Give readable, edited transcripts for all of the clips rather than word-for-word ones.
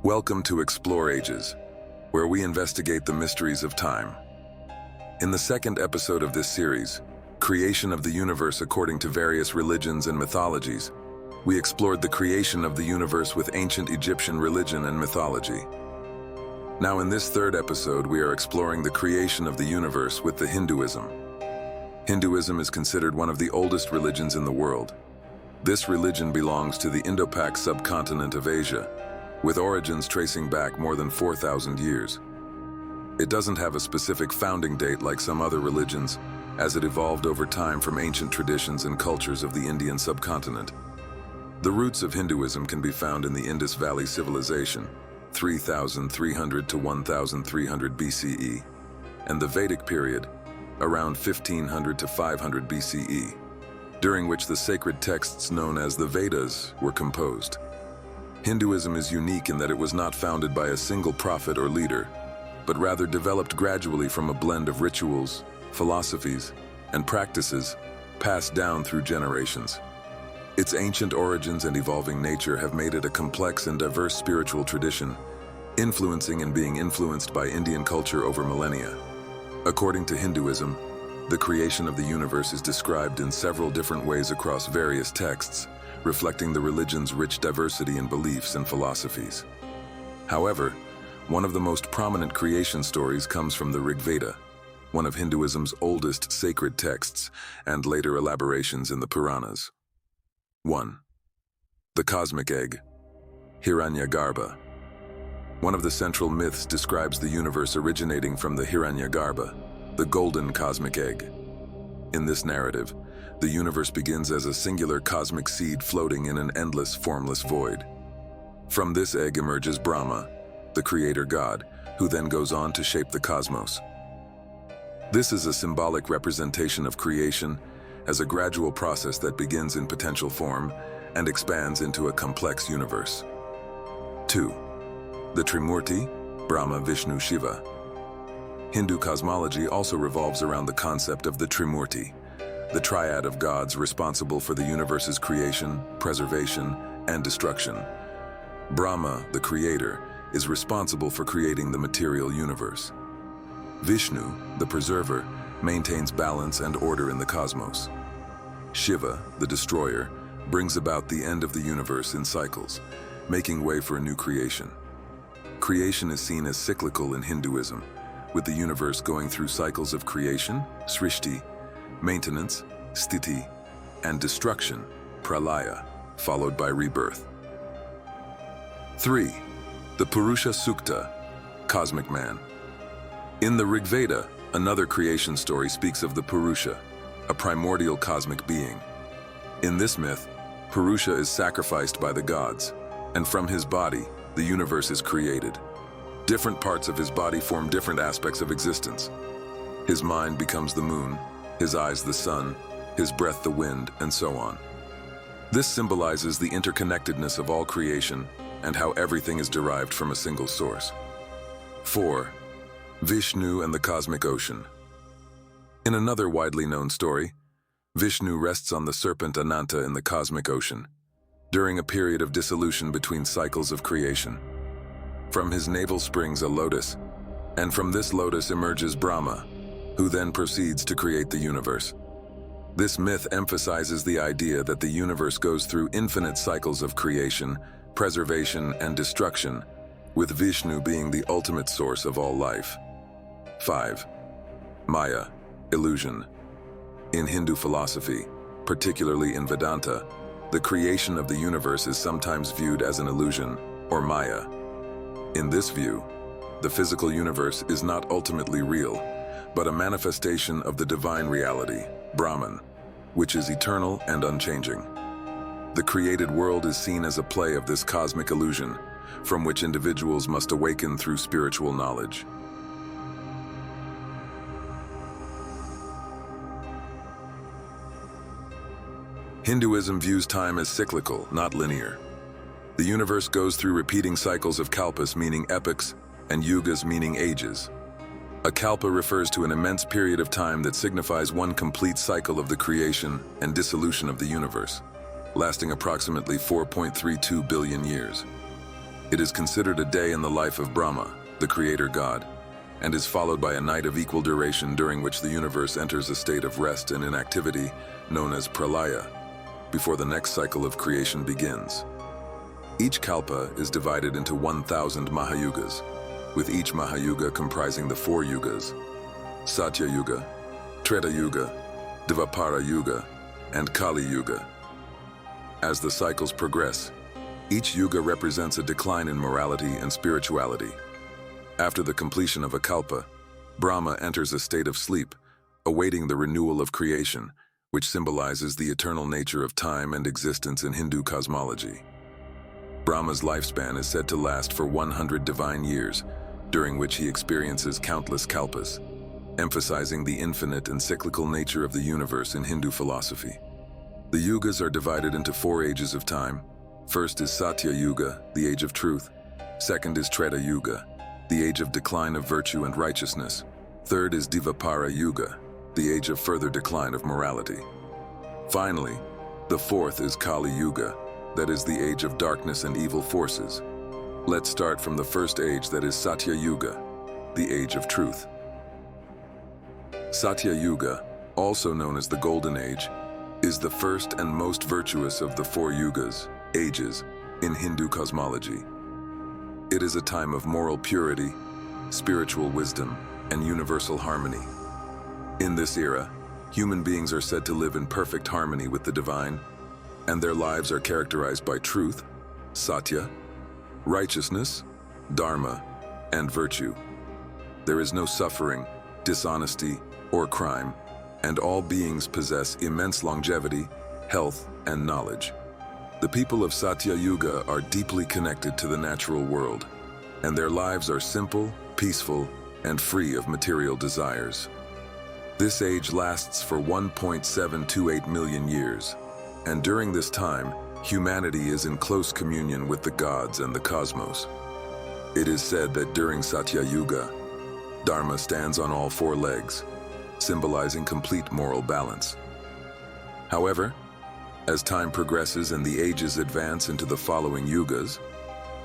Welcome to Explore Ages, where we investigate the mysteries of time. In the second episode of this series, Creation of the Universe According to Various Religions and Mythologies, we explored the creation of the universe with ancient Egyptian religion and mythology. Now in this third episode, we are exploring the creation of the universe with the Hinduism. Hinduism is considered one of the oldest religions in the world. This religion belongs to the Indo-Pak subcontinent of Asia, with origins tracing back more than 4,000 years. It doesn't have a specific founding date like some other religions, as it evolved over time from ancient traditions and cultures of the Indian subcontinent. The roots of Hinduism can be found in the Indus Valley Civilization, 3,300 to 1,300 BCE, and the Vedic period, around 1,500 to 500 BCE, during which the sacred texts known as the Vedas were composed. Hinduism is unique in that it was not founded by a single prophet or leader, but rather developed gradually from a blend of rituals, philosophies, and practices passed down through generations. Its ancient origins and evolving nature have made it a complex and diverse spiritual tradition, influencing and being influenced by Indian culture over millennia. According to Hinduism, the creation of the universe is described in several different ways across various texts, reflecting the religion's rich diversity in beliefs and philosophies. However, one of the most prominent creation stories comes from the Rig Veda, one of Hinduism's oldest sacred texts, and later elaborations in the Puranas. 1. The cosmic egg, Hiranyagarbha. One of the central myths describes the universe originating from the Hiranyagarbha, the golden cosmic egg. In this narrative, the universe begins as a singular cosmic seed floating in an endless, formless void. From this egg emerges Brahma, the creator god, who then goes on to shape the cosmos. This is a symbolic representation of creation as a gradual process that begins in potential form and expands into a complex universe. 2. The Trimurti, Brahma, Vishnu, Shiva. Hindu cosmology also revolves around the concept of the Trimurti, the triad of gods responsible for the universe's creation, preservation, and destruction. Brahma, the creator, is responsible for creating the material universe. Vishnu, the preserver, maintains balance and order in the cosmos. Shiva, the destroyer, brings about the end of the universe in cycles, making way for a new creation. Creation is seen as cyclical in Hinduism, with the universe going through cycles of creation, srishti, maintenance, sthiti, and destruction, pralaya, followed by rebirth. 3. The Purusha Sukta, Cosmic Man. In the Rig Veda, another creation story speaks of the Purusha, a primordial cosmic being. In this myth, Purusha is sacrificed by the gods, and from his body, the universe is created. Different parts of his body form different aspects of existence. His mind becomes the moon, his eyes the sun, his breath the wind, and so on. This symbolizes the interconnectedness of all creation and how everything is derived from a single source. 4. Vishnu and the Cosmic Ocean. In another widely known story, Vishnu rests on the serpent Ananta in the cosmic ocean, during a period of dissolution between cycles of creation. From his navel springs a lotus, and from this lotus emerges Brahma, who then proceeds to create the universe. This myth emphasizes the idea that the universe goes through infinite cycles of creation, preservation, and destruction, with Vishnu being the ultimate source of all life. 5. Maya, illusion. In Hindu philosophy, particularly in Vedanta, the creation of the universe is sometimes viewed as an illusion, or Maya. In this view, the physical universe is not ultimately real, but a manifestation of the divine reality, Brahman, which is eternal and unchanging. The created world is seen as a play of this cosmic illusion, from which individuals must awaken through spiritual knowledge. Hinduism views time as cyclical, not linear. The universe goes through repeating cycles of Kalpas, meaning epochs, and Yugas, meaning ages. A Kalpa refers to an immense period of time that signifies one complete cycle of the creation and dissolution of the universe, lasting approximately 4.32 billion years. It is considered a day in the life of Brahma, the creator god, and is followed by a night of equal duration during which the universe enters a state of rest and inactivity known as pralaya, before the next cycle of creation begins. Each kalpa is divided into 1,000 mahayugas, with each mahayuga comprising the 4 yugas: Satya Yuga, Treta Yuga, Dvapara Yuga, and Kali Yuga. As the cycles progress, each yuga represents a decline in morality and spirituality. After the completion of a kalpa, Brahma enters a state of sleep, awaiting the renewal of creation, which symbolizes the eternal nature of time and existence in Hindu cosmology. Brahma's lifespan is said to last for 100 divine years, during which he experiences countless kalpas, emphasizing the infinite and cyclical nature of the universe in Hindu philosophy. The yugas are divided into 4 ages of time. First is Satya Yuga, the age of truth. Second is Treta Yuga, the age of decline of virtue and righteousness. Third is Dvapara Yuga, the age of further decline of morality. Finally, the 4th is Kali Yuga, that is the age of darkness and evil forces. Let's start from the first age, that is Satya Yuga, the age of truth. Satya Yuga, also known as the Golden Age, is the first and most virtuous of the 4 yugas, ages, in Hindu cosmology. It is a time of moral purity, spiritual wisdom, and universal harmony. In this era, human beings are said to live in perfect harmony with the divine, and their lives are characterized by truth, satya, righteousness, dharma, and virtue. There is no suffering, dishonesty, or crime, and all beings possess immense longevity, health, and knowledge. The people of Satya Yuga are deeply connected to the natural world, and their lives are simple, peaceful, and free of material desires. This age lasts for 1.728 million years, and during this time, humanity is in close communion with the gods and the cosmos. It is said that during Satya Yuga, Dharma stands on all 4 legs, symbolizing complete moral balance. However, as time progresses and the ages advance into the following yugas,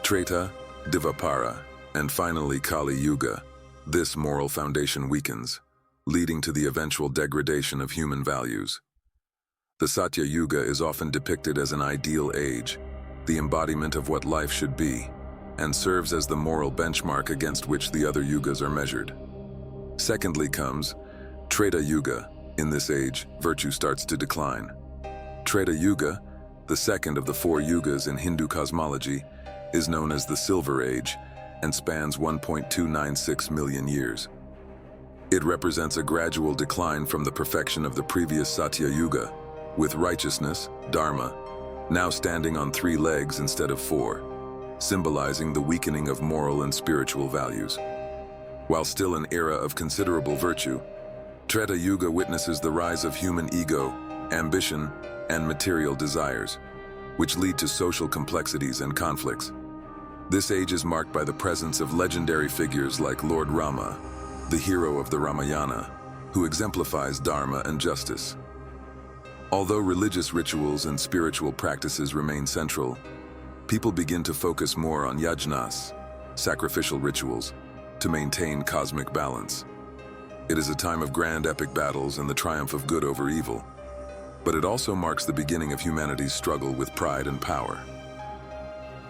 Treta, Dvapara, and finally Kali Yuga, this moral foundation weakens, leading to the eventual degradation of human values. The Satya Yuga is often depicted as an ideal age, the embodiment of what life should be, and serves as the moral benchmark against which the other yugas are measured. Secondly comes Treta Yuga. In this age, virtue starts to decline. Treta Yuga, the second of the 4 yugas in Hindu cosmology, is known as the Silver Age and spans 1.296 million years. It represents a gradual decline from the perfection of the previous Satya Yuga, with righteousness, dharma, now standing on 3 legs instead of 4, symbolizing the weakening of moral and spiritual values. While still an era of considerable virtue, Treta Yuga witnesses the rise of human ego, ambition, and material desires, which lead to social complexities and conflicts. This age is marked by the presence of legendary figures like Lord Rama, the hero of the Ramayana, who exemplifies dharma and justice. Although religious rituals and spiritual practices remain central, people begin to focus more on yajnas, sacrificial rituals, to maintain cosmic balance. It is a time of grand epic battles and the triumph of good over evil, but it also marks the beginning of humanity's struggle with pride and power.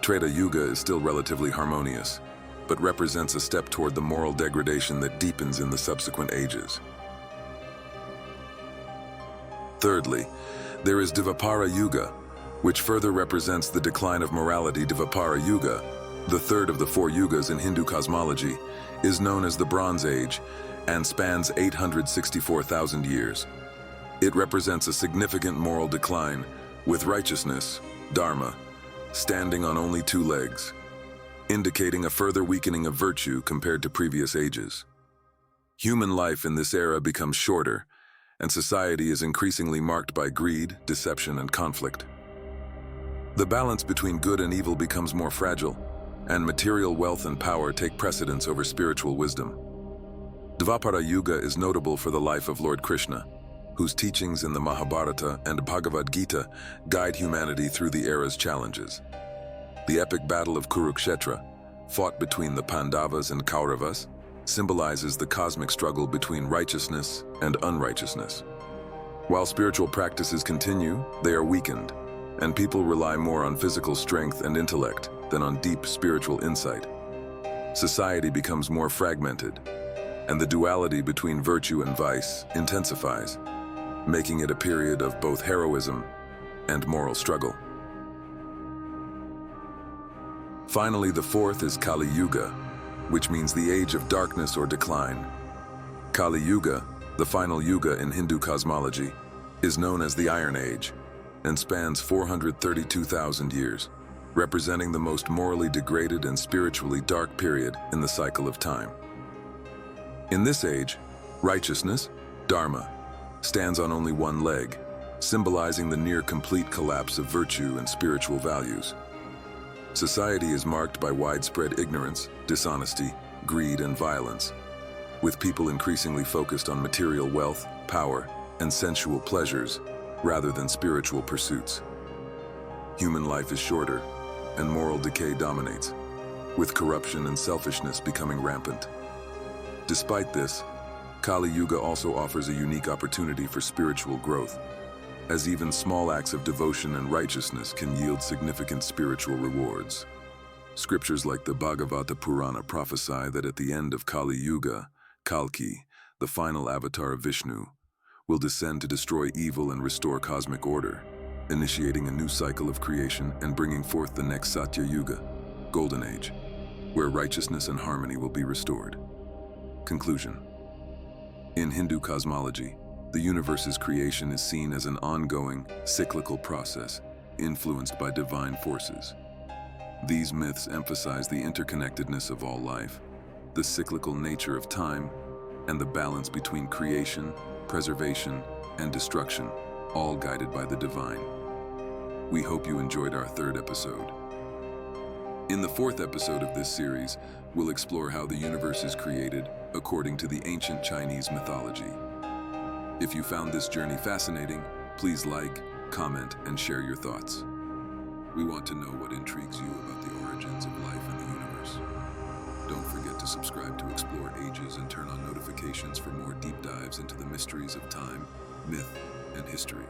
Treta Yuga is still relatively harmonious, but represents a step toward the moral degradation that deepens in the subsequent ages. Thirdly, there is Dvapara Yuga, which further represents the decline of morality. Dvapara Yuga, the third of the 4 yugas in Hindu cosmology, is known as the Bronze Age and spans 864,000 years. It represents a significant moral decline, with righteousness, dharma, standing on only 2 legs, indicating a further weakening of virtue compared to previous ages. Human life in this era becomes shorter, and society is increasingly marked by greed, deception, and conflict. The balance between good and evil becomes more fragile, and material wealth and power take precedence over spiritual wisdom. Dvapara Yuga is notable for the life of Lord Krishna, whose teachings in the Mahabharata and Bhagavad Gita guide humanity through the era's challenges. The epic battle of Kurukshetra, fought between the Pandavas and Kauravas, symbolizes the cosmic struggle between righteousness and unrighteousness. While spiritual practices continue, they are weakened, and people rely more on physical strength and intellect than on deep spiritual insight. Society becomes more fragmented, and the duality between virtue and vice intensifies, making it a period of both heroism and moral struggle. Finally, the fourth is Kali Yuga, which means the age of darkness or decline. Kali Yuga, the final yuga in Hindu cosmology, is known as the Iron Age and spans 432,000 years, representing the most morally degraded and spiritually dark period in the cycle of time. In this age, righteousness, Dharma, stands on only one leg, symbolizing the near-complete collapse of virtue and spiritual values. Society is marked by widespread ignorance, dishonesty, greed, and violence, with people increasingly focused on material wealth, power, and sensual pleasures rather than spiritual pursuits. Human life is shorter, and moral decay dominates, with corruption and selfishness becoming rampant. Despite this, Kali Yuga also offers a unique opportunity for spiritual growth, as even small acts of devotion and righteousness can yield significant spiritual rewards. Scriptures like the Bhagavata Purana prophesy that at the end of Kali Yuga, Kalki, the final avatar of Vishnu, will descend to destroy evil and restore cosmic order, initiating a new cycle of creation and bringing forth the next Satya Yuga, Golden Age, where righteousness and harmony will be restored. Conclusion. In Hindu cosmology, the universe's creation is seen as an ongoing, cyclical process, influenced by divine forces. These myths emphasize the interconnectedness of all life, the cyclical nature of time, and the balance between creation, preservation, and destruction, all guided by the divine. We hope you enjoyed our third episode. In the fourth episode of this series, we'll explore how the universe is created according to the ancient Chinese mythology. If you found this journey fascinating, please like, comment, and share your thoughts. We want to know what intrigues you about the origins of life in the universe. Don't forget to subscribe to Explore Ages and turn on notifications for more deep dives into the mysteries of time, myth, and history.